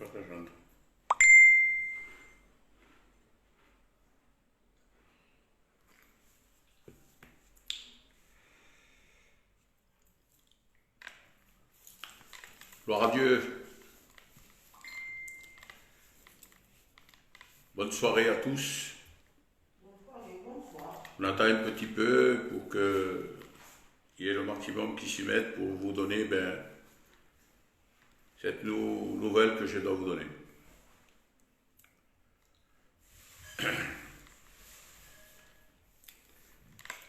pas rejoindre. Gloire à Dieu. Bonne soirée à tous. On attend un petit peu pour qu'il y ait le maximum qui s'y mette pour vous donner cette nouvelle que je dois vous donner.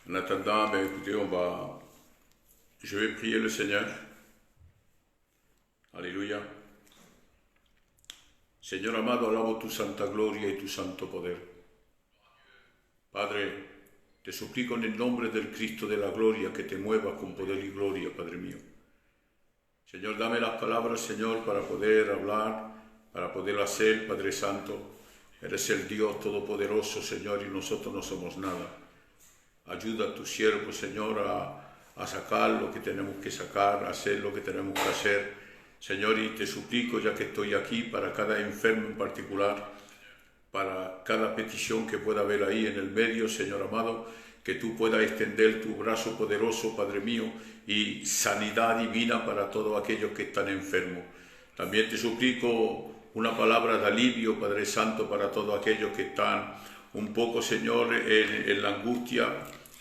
En attendant, écoutez, je vais prier le Seigneur. Alléluia. Señor amado, alabo tu santa gloria y tu santo poder. Padre, te suplico en el nombre del Cristo de la gloria que te muevas con poder y gloria, Padre mío. Señor, dame las palabras, Señor, para poder hablar, para poder hacer, Padre Santo. Eres el Dios todopoderoso, Señor, y nosotros no somos nada. Ayuda a tu siervo, Señor, a sacar lo que tenemos que sacar, a hacer lo que tenemos que hacer. Señor, y te suplico, ya que estoy aquí, para cada enfermo en particular, para cada petición que pueda haber ahí en el medio, Señor amado, que tú puedas extender tu brazo poderoso, Padre mío, y sanidad divina para todos aquellos que están enfermos. También te suplico una palabra de alivio, Padre Santo, para todos aquellos que están un poco, Señor, en la angustia,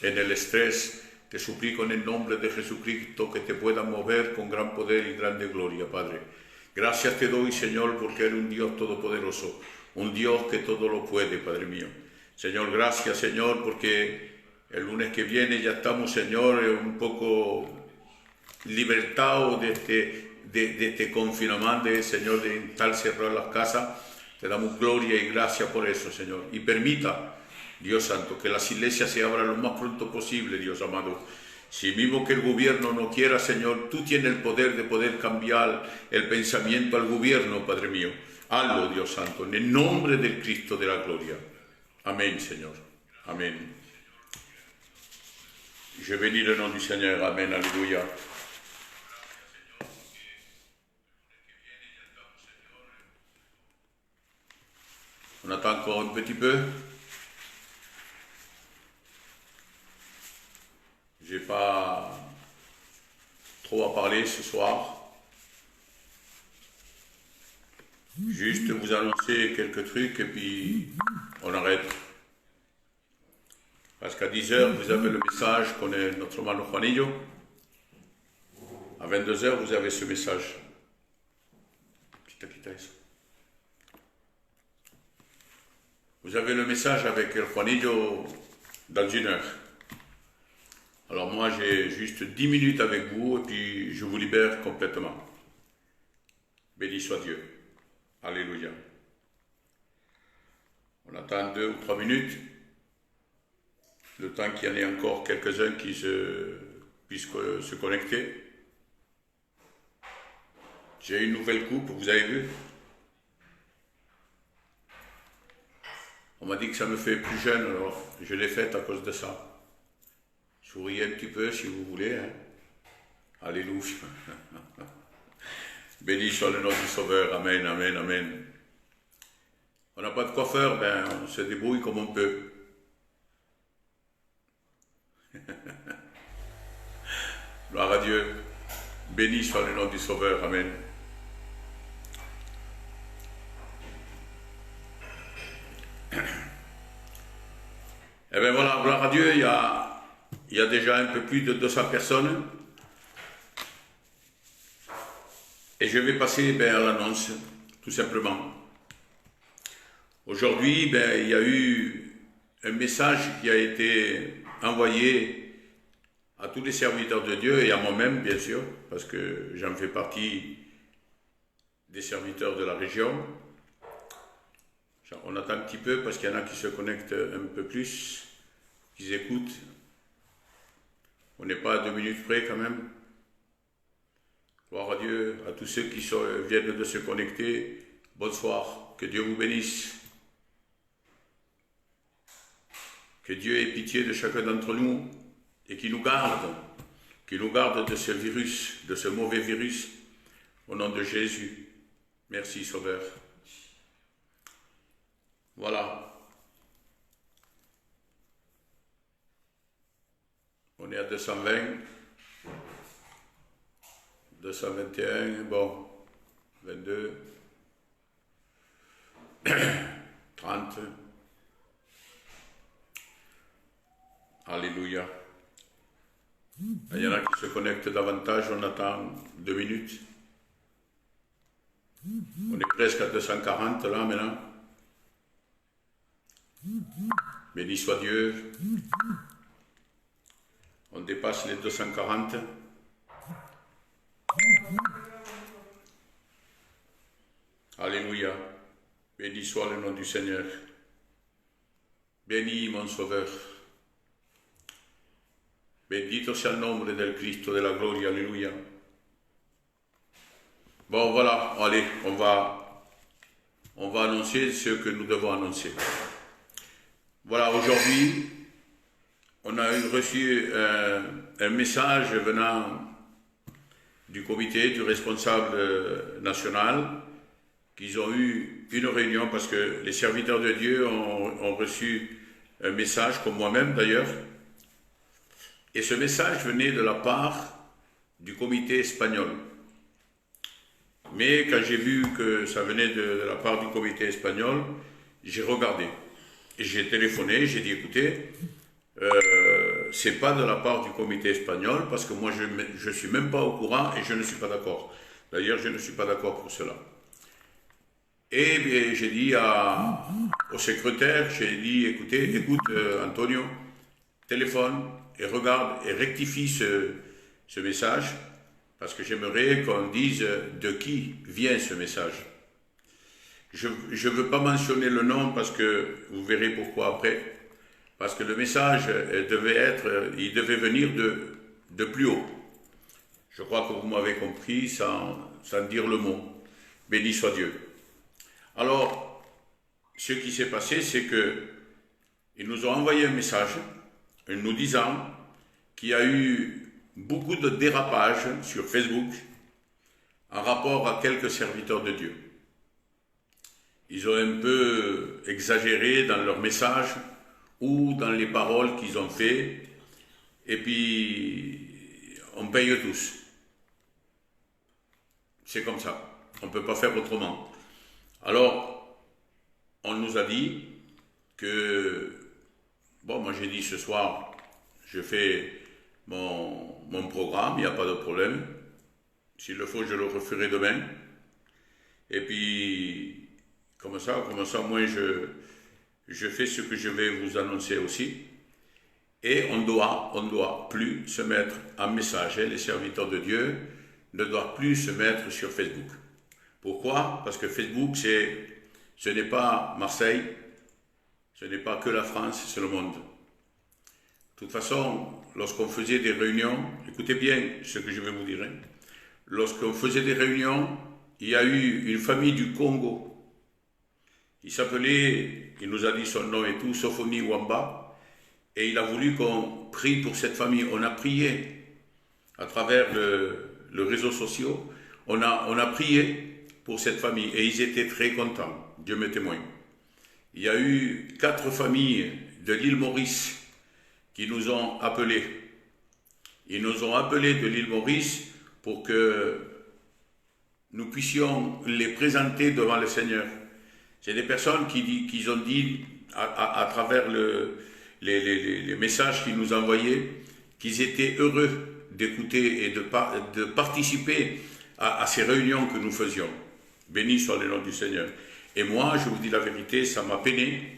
en el estrés. Te suplico en el nombre de Jesucristo que te puedas mover con gran poder y grande gloria, Padre. Gracias te doy, Señor, porque eres un Dios todopoderoso, un Dios que todo lo puede, Padre mío. Señor, gracias, Señor, porque el lunes que viene ya estamos, Señor, un poco libertados de este confinamiento, Señor, de estar cerrados las casas. Te damos gloria y gracias por eso, Señor. Y permita, Dios Santo, que las iglesias se abran lo más pronto posible, Dios amado. Si mismo que el gobierno no quiera, Señor, tú tienes el poder de poder cambiar el pensamiento al gobierno, Padre mío. Hazlo, Dios Santo, en el nombre del Cristo de la gloria. Amén, Señor. Amén. Je bénis le nom du Seigneur. Amén, alléluia. On attend encore un petit peu. Je n'ai pas trop à parler ce soir. Juste vous annoncer quelques trucs et puis on arrête. Parce qu'à 10h, vous avez le message qu'on est notre hermano Juanillo. À 22h, vous avez ce message. Vous avez le message avec el Juanillo dans une heure. Alors moi, j'ai juste 10 minutes avec vous et puis je vous libère complètement. Béni soit Dieu. Alléluia. On attend 2 ou 3 minutes. Le temps qu'il y en ait encore quelques-uns qui puissent se connecter. J'ai une nouvelle coupe, vous avez vu? On m'a dit que ça me fait plus jeune, alors je l'ai faite à cause de ça. Souriez un petit peu si vous voulez. Hein. Alléluia. Béni soit le nom du Sauveur. Amen, amen, amen. On n'a pas de coiffeur, on se débrouille comme on peut. Gloire à Dieu. Béni soit le nom du Sauveur. Amen. Et bien voilà, gloire à Dieu, il y a déjà un peu plus de 200 personnes. Et je vais passer à l'annonce, tout simplement. Aujourd'hui, il y a eu un message qui a été envoyé à tous les serviteurs de Dieu et à moi-même, bien sûr, parce que j'en fais partie des serviteurs de la région. On attend un petit peu parce qu'il y en a qui se connectent un peu plus, qui écoutent. On n'est pas à 2 minutes près quand même. Gloire à Dieu, à tous ceux qui viennent de se connecter. Bonsoir, que Dieu vous bénisse. Que Dieu ait pitié de chacun d'entre nous et qu'il nous garde de ce virus, de ce mauvais virus, au nom de Jésus. Merci, Sauveur. Voilà. On est à 220, 221, bon, 22, 30. Alléluia. Il y en a qui se connectent davantage, on attend 2 minutes. On est presque à 240 là maintenant. Béni soit Dieu. On dépasse les 240. Alléluia. Béni soit le nom du Seigneur. Béni mon Sauveur. Bendito sia il nome del Cristo della gloria. Alléluia. Bon, voilà, allez, on va annoncer ce que nous devons annoncer. Voilà, aujourd'hui, on a reçu un message venant du comité, du responsable national, qu'ils ont eu une réunion parce que les serviteurs de Dieu ont reçu un message, comme moi-même d'ailleurs, et ce message venait de la part du comité espagnol. Mais quand j'ai vu que ça venait de la part du comité espagnol, j'ai regardé. Et j'ai téléphoné, j'ai dit, écoutez, c'est pas de la part du comité espagnol, parce que moi je suis même pas au courant et je ne suis pas d'accord. D'ailleurs, je ne suis pas d'accord pour cela. Et bien, j'ai dit au secrétaire, j'ai dit, écoute Antonio, téléphone et regarde et rectifie ce message, parce que j'aimerais qu'on dise de qui vient ce message. Je ne veux pas mentionner le nom parce que vous verrez pourquoi après. Parce que le message il devait venir de plus haut. Je crois que vous m'avez compris sans dire le mot. Béni soit Dieu. Alors, ce qui s'est passé, c'est qu'ils nous ont envoyé un message nous disant qu'il y a eu beaucoup de dérapages sur Facebook en rapport à quelques serviteurs de Dieu. Ils ont un peu exagéré dans leur message ou dans les paroles qu'ils ont fait, et puis on paye tous. C'est comme ça, on ne peut pas faire autrement. Alors, on nous a dit que, bon, moi j'ai dit ce soir, je fais mon programme, il n'y a pas de problème. S'il le faut, je le referai demain. Et puis, comme ça, moi je fais ce que je vais vous annoncer aussi. Et on doit plus se mettre en messager. Les serviteurs de Dieu ne doivent plus se mettre sur Facebook. Pourquoi? Parce que Facebook, ce n'est pas Marseille, ce n'est pas que la France, c'est le monde. De toute façon, lorsqu'on faisait des réunions, écoutez bien ce que je vais vous dire, hein. Lorsqu'on faisait des réunions, il y a eu une famille du Congo. Il s'appelait, il nous a dit son nom et tout, Sophonie Wamba, et il a voulu qu'on prie pour cette famille. On a prié à travers le réseau social, on a prié pour cette famille et ils étaient très contents, Dieu me témoigne. Il y a eu 4 familles de l'île Maurice qui nous ont appelés. Ils nous ont appelés de l'île Maurice pour que nous puissions les présenter devant le Seigneur. C'est des personnes qui ont dit à travers les messages qu'ils nous envoyaient qu'ils étaient heureux d'écouter et de participer à ces réunions que nous faisions. Béni soit le nom du Seigneur. Et moi, je vous dis la vérité, ça m'a peiné,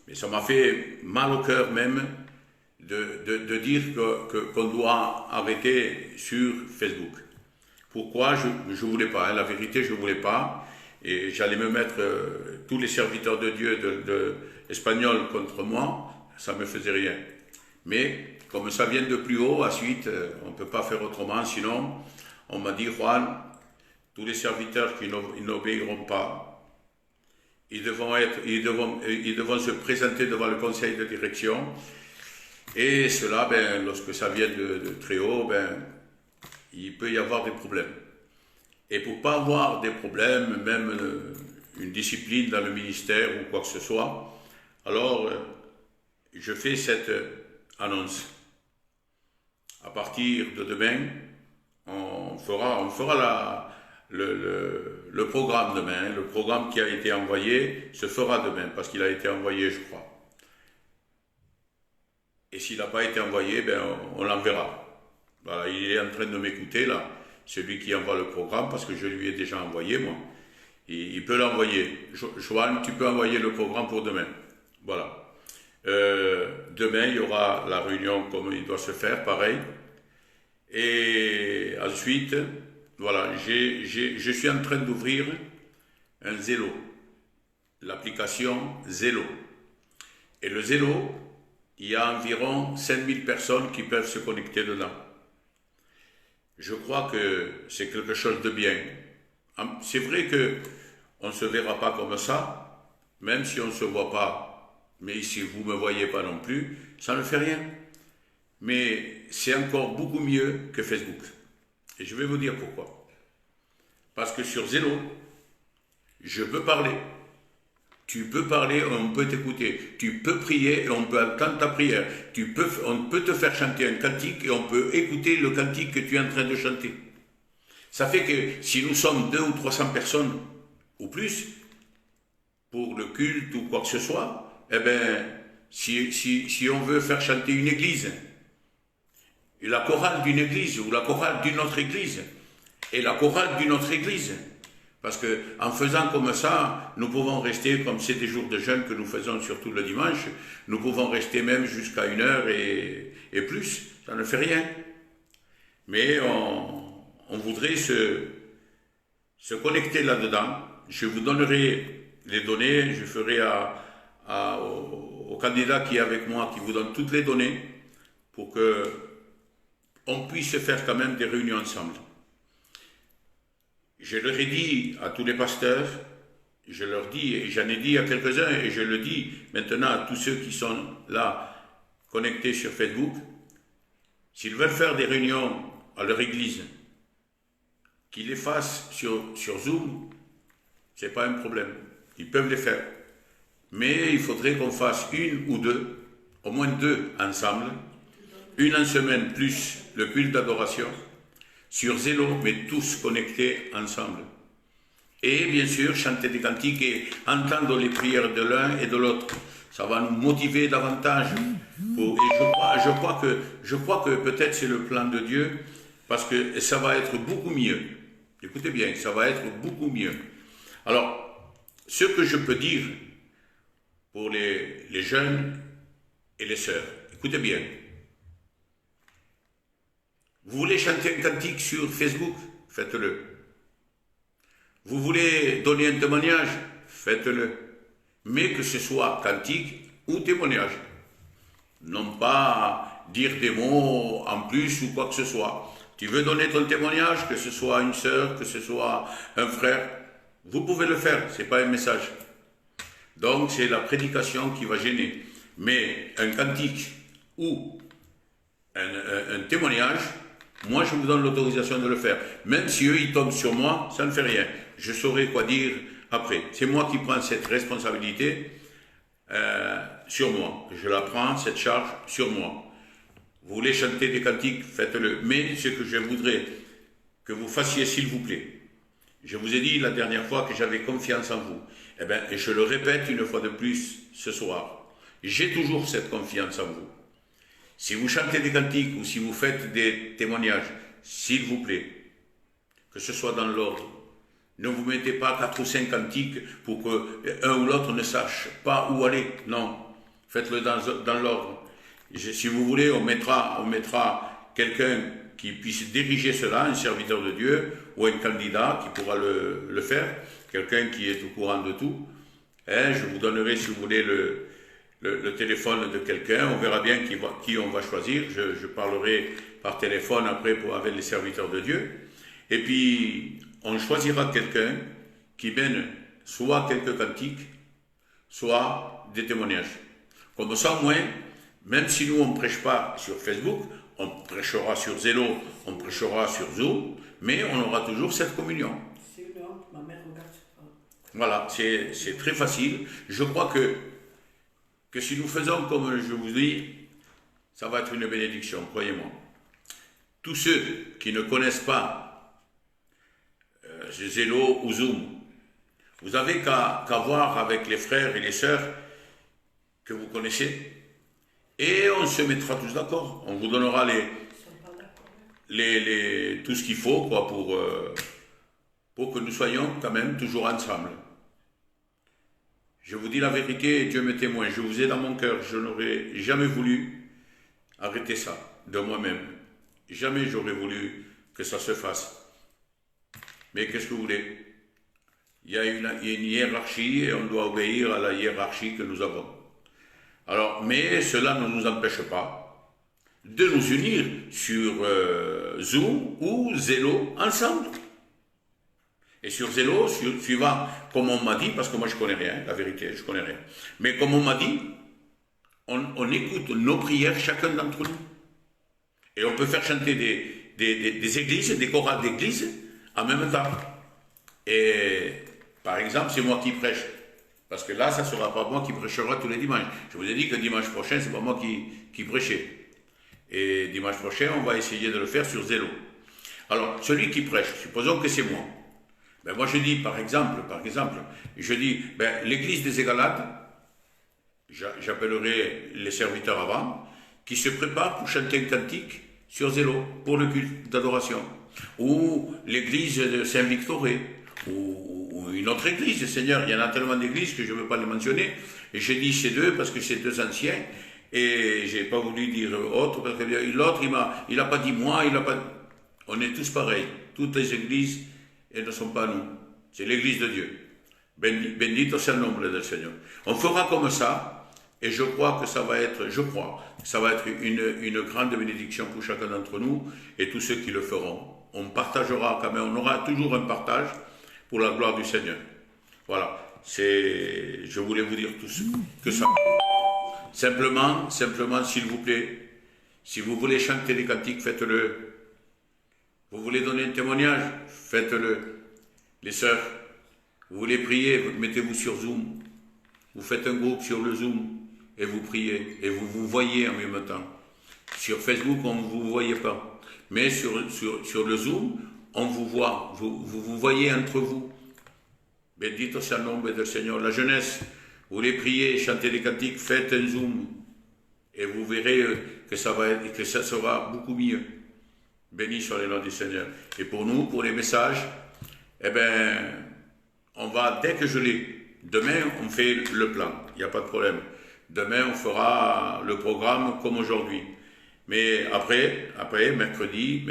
mais ça m'a fait mal au cœur même de dire qu'on doit arrêter sur Facebook. Pourquoi? Je ne voulais pas, hein, la vérité, je ne voulais pas. Et j'allais me mettre tous les serviteurs de Dieu espagnols contre moi, ça ne me faisait rien. Mais comme ça vient de plus haut, ensuite, on ne peut pas faire autrement. Sinon, on m'a dit, Juan, tous les serviteurs qui n'obéiront pas, ils devront se présenter devant le conseil de direction. Et cela, lorsque ça vient de très haut, il peut y avoir des problèmes. Et pour pas avoir des problèmes, même une discipline dans le ministère ou quoi que ce soit, alors je fais cette annonce. À partir de demain, on fera le programme demain. Le programme qui a été envoyé se fera demain, parce qu'il a été envoyé, je crois. Et s'il n'a pas été envoyé, ben, on l'enverra. Voilà, il est en train de m'écouter là, celui qui envoie le programme, parce que je lui ai déjà envoyé, moi. Il peut l'envoyer. Joanne, tu peux envoyer le programme pour demain. Voilà. Demain, il y aura la réunion comme il doit se faire, pareil. Et ensuite, voilà, je suis en train d'ouvrir un Zello, l'application Zello. Et le Zello, il y a environ 5000 personnes qui peuvent se connecter dedans. Je crois que c'est quelque chose de bien. C'est vrai qu'on ne se verra pas comme ça, même si on ne se voit pas, mais si vous ne me voyez pas non plus, ça ne fait rien. Mais c'est encore beaucoup mieux que Facebook. Et je vais vous dire pourquoi. Parce que sur Zello, je peux parler. Tu peux parler, on peut t'écouter. Tu peux prier et on peut entendre ta prière. On peut te faire chanter un cantique et on peut écouter le cantique que tu es en train de chanter. Ça fait que si nous sommes 200 ou 300 personnes ou plus, pour le culte ou quoi que ce soit, eh bien, si on veut faire chanter une église, la chorale d'une église ou la chorale d'une autre église, et la chorale d'une autre église, parce qu'en faisant comme ça, nous pouvons rester, comme c'est des jours de jeûne que nous faisons surtout le dimanche, nous pouvons rester même jusqu'à 1 heure et plus, ça ne fait rien. Mais on voudrait se connecter là-dedans. Je vous donnerai les données, je ferai au candidat qui est avec moi, qui vous donne toutes les données, pour qu'on puisse faire quand même des réunions ensemble. Je leur ai dit à tous les pasteurs, je leur dis, et j'en ai dit à quelques-uns, et je le dis maintenant à tous ceux qui sont là, connectés sur Facebook, s'ils veulent faire des réunions à leur église, qu'ils les fassent sur Zoom, ce n'est pas un problème. Ils peuvent les faire. Mais il faudrait qu'on fasse une ou deux, au moins 2 ensemble, une en semaine plus le culte d'adoration, sur Zello, mais tous connectés ensemble. Et bien sûr, chanter des cantiques et entendre les prières de l'un et de l'autre. Ça va nous motiver davantage. Et je crois que peut-être c'est le plan de Dieu, parce que ça va être beaucoup mieux. Écoutez bien, ça va être beaucoup mieux. Alors, ce que je peux dire pour les jeunes et les sœurs, écoutez bien. Vous voulez chanter un cantique sur Facebook? Faites-le. Vous voulez donner un témoignage? Faites-le. Mais que ce soit cantique ou témoignage. Non pas dire des mots en plus ou quoi que ce soit. Tu veux donner ton témoignage, que ce soit une sœur, que ce soit un frère, vous pouvez le faire, ce n'est pas un message. Donc c'est la prédication qui va gêner. Mais un cantique ou un témoignage, moi je vous donne l'autorisation de le faire. Même si eux ils tombent sur moi, ça ne fait rien. Je saurai quoi dire après. C'est moi qui prends cette responsabilité sur moi. Je la prends, cette charge, sur moi. Vous voulez chanter des cantiques, faites-le. Mais ce que je voudrais que vous fassiez, s'il vous plaît, je vous ai dit la dernière fois que j'avais confiance en vous. Eh bien, et je le répète une fois de plus ce soir. J'ai toujours cette confiance en vous. Si vous chantez des cantiques ou si vous faites des témoignages, s'il vous plaît, que ce soit dans l'ordre. Ne vous mettez pas 4 ou 5 cantiques pour qu'un ou l'autre ne sache pas où aller. Non, faites-le dans l'ordre. Si vous voulez, on mettra quelqu'un qui puisse diriger cela, un serviteur de Dieu ou un candidat qui pourra le faire, quelqu'un qui est au courant de tout. Je vous donnerai, si vous voulez, le téléphone de quelqu'un, on verra bien qui on va choisir. Je parlerai par téléphone après avec les serviteurs de Dieu. Et puis, on choisira quelqu'un qui mène soit quelques cantiques, soit des témoignages. Comme ça, au moins, même si nous, on ne prêche pas sur Facebook, on prêchera sur Zello, on prêchera sur Zoom, mais on aura toujours cette communion. C'est une honte, ma mère regarde ça. Voilà, c'est très facile. Je crois que si nous faisons comme je vous dis, ça va être une bénédiction, croyez-moi. Tous ceux qui ne connaissent pas Zello ou Zoom, vous n'avez qu'à voir avec les frères et les sœurs que vous connaissez, et on se mettra tous d'accord. On vous donnera tout ce qu'il faut quoi, pour que nous soyons quand même toujours ensemble. Je vous dis la vérité, et Dieu me témoigne, je vous ai dans mon cœur, je n'aurais jamais voulu arrêter ça de moi-même. Jamais j'aurais voulu que ça se fasse. Mais qu'est-ce que vous voulez? Il y a une hiérarchie et on doit obéir à la hiérarchie que nous avons. Alors, mais cela ne nous empêche pas de nous unir sur Zoom ou Zello ensemble. Et sur Zello, suivant comme on m'a dit, parce que moi je ne connais rien, la vérité, je ne connais rien. Mais comme on m'a dit, on écoute nos prières, chacun d'entre nous. Et on peut faire chanter des églises, des chorales d'églises en même temps. Et par exemple, c'est moi qui prêche. Parce que là, ça ne sera pas moi qui prêchera tous les dimanches. Je vous ai dit que dimanche prochain, ce n'est pas moi qui prêchais. Et dimanche prochain, on va essayer de le faire sur Zello. Alors, celui qui prêche, supposons que c'est moi. Ben moi, je dis, par exemple, je dis, ben, l'église des Égalades, j'appellerai les serviteurs avant, qui se préparent pour chanter un cantique sur Zello, pour le culte d'adoration. Ou l'église de Saint-Victoré, ou une autre église, Seigneur, il y en a tellement d'églises que je ne veux pas les mentionner, et j'ai dit ces deux parce que c'est deux anciens, et je n'ai pas voulu dire autre, parce que l'autre, il n'a pas dit moi, on est tous pareils, toutes les églises, elles ne sont pas nous, c'est l'église de Dieu. Bendito sea le nombre del Seigneur. On fera comme ça, et je crois que ça va être une grande bénédiction pour chacun d'entre nous, et tous ceux qui le feront. On partagera quand même, on aura toujours un partage, pour la gloire du Seigneur. Voilà, je voulais vous dire tout ça, que ça. Simplement, s'il vous plaît, si vous voulez chanter des cantiques, faites-le. Vous voulez donner un témoignage, faites-le. Les sœurs, vous voulez prier, mettez-vous sur Zoom. Vous faites un groupe sur le Zoom et vous priez et vous vous voyez en même temps. Sur Facebook, on ne vous voyait pas. Mais sur le Zoom, on vous voit, vous voyez entre vous. Bendito sea el nombre del Seigneur. La jeunesse, vous voulez prier, chanter des cantiques, faites un Zoom. Et vous verrez que ça sera beaucoup mieux. Béni soit le nom du Seigneur. Et pour nous, pour les messages, eh bien, on va, dès que je l'ai, demain, on fait le plan. Il n'y a pas de problème. Demain, on fera le programme comme aujourd'hui. Mais après, mercredi,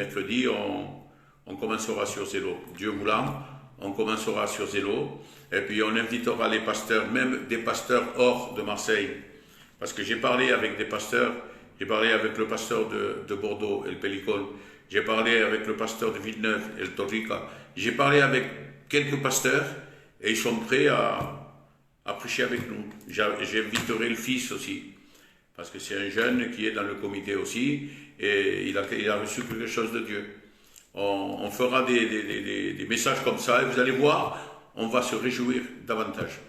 on commencera sur Zello. Dieu voulant, on commencera sur Zello. Et puis on invitera les pasteurs, même des pasteurs hors de Marseille. Parce que j'ai parlé avec des pasteurs, j'ai parlé avec le pasteur de Bordeaux, El Pelicón. J'ai parlé avec le pasteur de Villeneuve, El Torrica. J'ai parlé avec quelques pasteurs et ils sont prêts à prêcher avec nous. J'inviterai le fils aussi. Parce que c'est un jeune qui est dans le comité aussi, et il a reçu quelque chose de Dieu. On fera des messages comme ça, et vous allez voir, on va se réjouir davantage.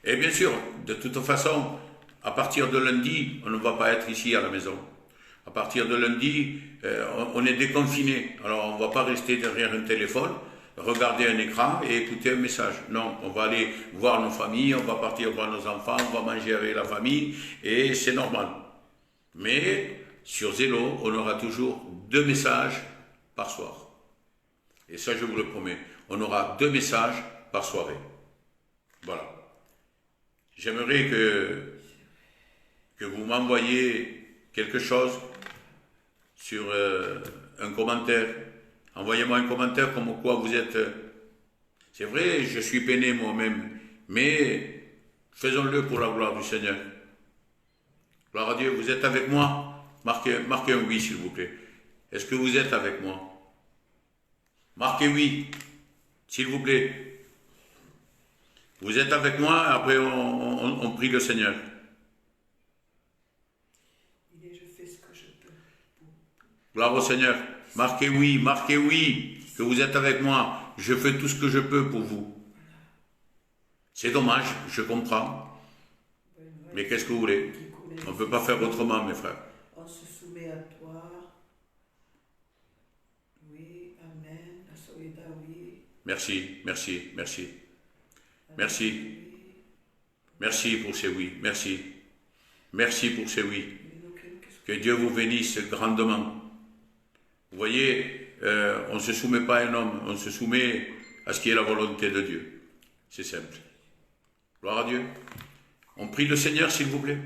Et bien sûr, de toute façon, à partir de lundi, on ne va pas être ici à la maison. À partir de lundi, on est déconfiné. Alors on ne va pas rester derrière un téléphone, regarder un écran et écouter un message. Non, on va aller voir nos familles, on va partir voir nos enfants, on va manger avec la famille, et c'est normal. Mais sur Zello, on aura toujours 2 messages par soir. Et ça, je vous le promets, on aura 2 messages par soirée. Voilà. J'aimerais que vous m'envoyiez quelque chose sur un commentaire. Envoyez-moi un commentaire comme quoi vous êtes... C'est vrai, je suis peiné moi-même, mais faisons-le pour la gloire du Seigneur. Gloire à Dieu, vous êtes avec moi? Marquez un oui, s'il vous plaît. Est-ce que vous êtes avec moi? Marquez oui, s'il vous plaît. Vous êtes avec moi, après on prie le Seigneur. Je fais ce que je peux. Gloire au Seigneur. marquez oui, que vous êtes avec moi. Je fais tout ce que je peux pour vous. C'est dommage, je comprends. Mais qu'est-ce que vous voulez? On ne peut pas faire autrement, mes frères. On se soumet à toi. Oui, amen. La Soledad, oui. Merci, merci, merci. Amen, Merci. oui. Merci pour ces oui, merci. Merci pour ces oui. Mais nous, qu'est-ce Que Dieu vous bénisse grandement. Vous voyez, on ne se soumet pas à un homme, on se soumet à ce qui est la volonté de Dieu. C'est simple. Gloire à Dieu. On prie le Seigneur, s'il vous plaît.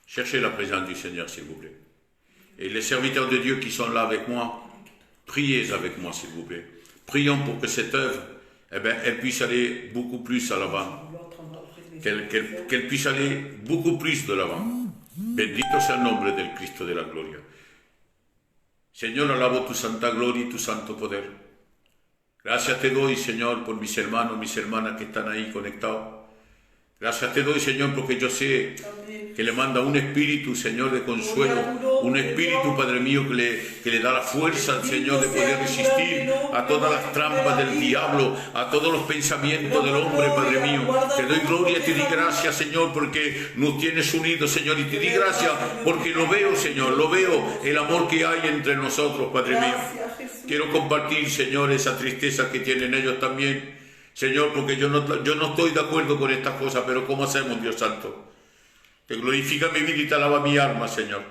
Cherchez la présence du Seigneur, s'il vous plaît. Et les serviteurs de Dieu qui sont là avec moi, priez avec moi, s'il vous plaît. Prions pour que cette œuvre, elle puisse aller beaucoup plus à l'avant. Qu'elle puisse aller beaucoup plus de l'avant. Bendito sea el nombre del Cristo de la gloria. Señor, alabo tu santa gloria y tu santo poder. Gracias te doy, Señor, por mis hermanos, mis hermanas que están ahí conectados. Gracias te doy, Señor, porque yo sé que le manda un espíritu, Señor, de consuelo, un espíritu, Padre mío, que le da la fuerza, Señor, de poder resistir a todas las trampas del diablo, a todos los pensamientos del hombre, Padre mío. Te doy gloria y te doy gracias, Señor, porque nos tienes unidos, Señor, y te doy gracias porque lo veo, Señor, lo veo, el amor que hay entre nosotros, Padre mío. Quiero compartir, Señor, esa tristeza que tienen ellos también. Señor, porque yo no estoy de acuerdo con estas cosas, pero ¿cómo hacemos, Dios Santo? Te glorifica mi vida y te alaba mi alma, Señor.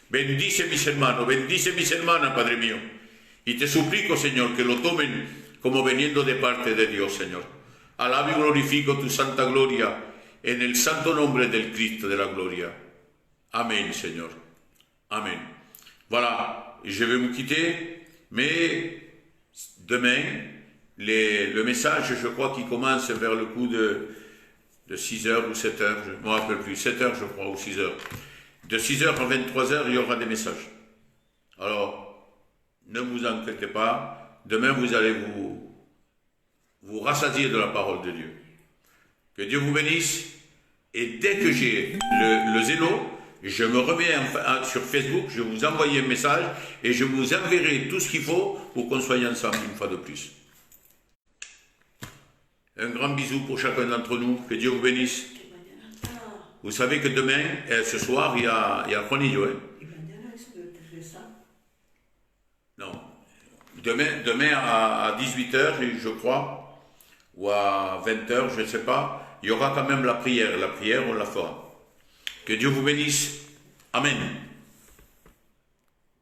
Bendice mis hermanos, bendice mis hermanas, Padre mío. Y te suplico, Señor, que lo tomen como veniendo de parte de Dios, Señor. Alabo y glorifico tu santa gloria en el santo nombre del Cristo de la gloria. Amen, Señor. Amen. Voilà, je vais vous quitter, mais demain, le message, je crois, qui commence vers le coup de 6h ou 7h, je ne me rappelle plus, 7h je crois, ou 6h. De 6h à 23h, il y aura des messages. Alors, ne vous inquiétez pas, demain vous allez vous rassasier de la parole de Dieu. Que Dieu vous bénisse, et dès que j'ai le zélo, je me remets sur Facebook, je vous envoie un message, et je vous enverrai tout ce qu'il faut pour qu'on soit ensemble une fois de plus. Un grand bisou pour chacun d'entre nous. Que Dieu vous bénisse. Vous savez que demain, ce soir, il y a Juanillo. Hein? Non. Demain à 18h, je crois, ou à 20h, je ne sais pas, il y aura quand même la prière. La prière, on la fera. Que Dieu vous bénisse. Amen.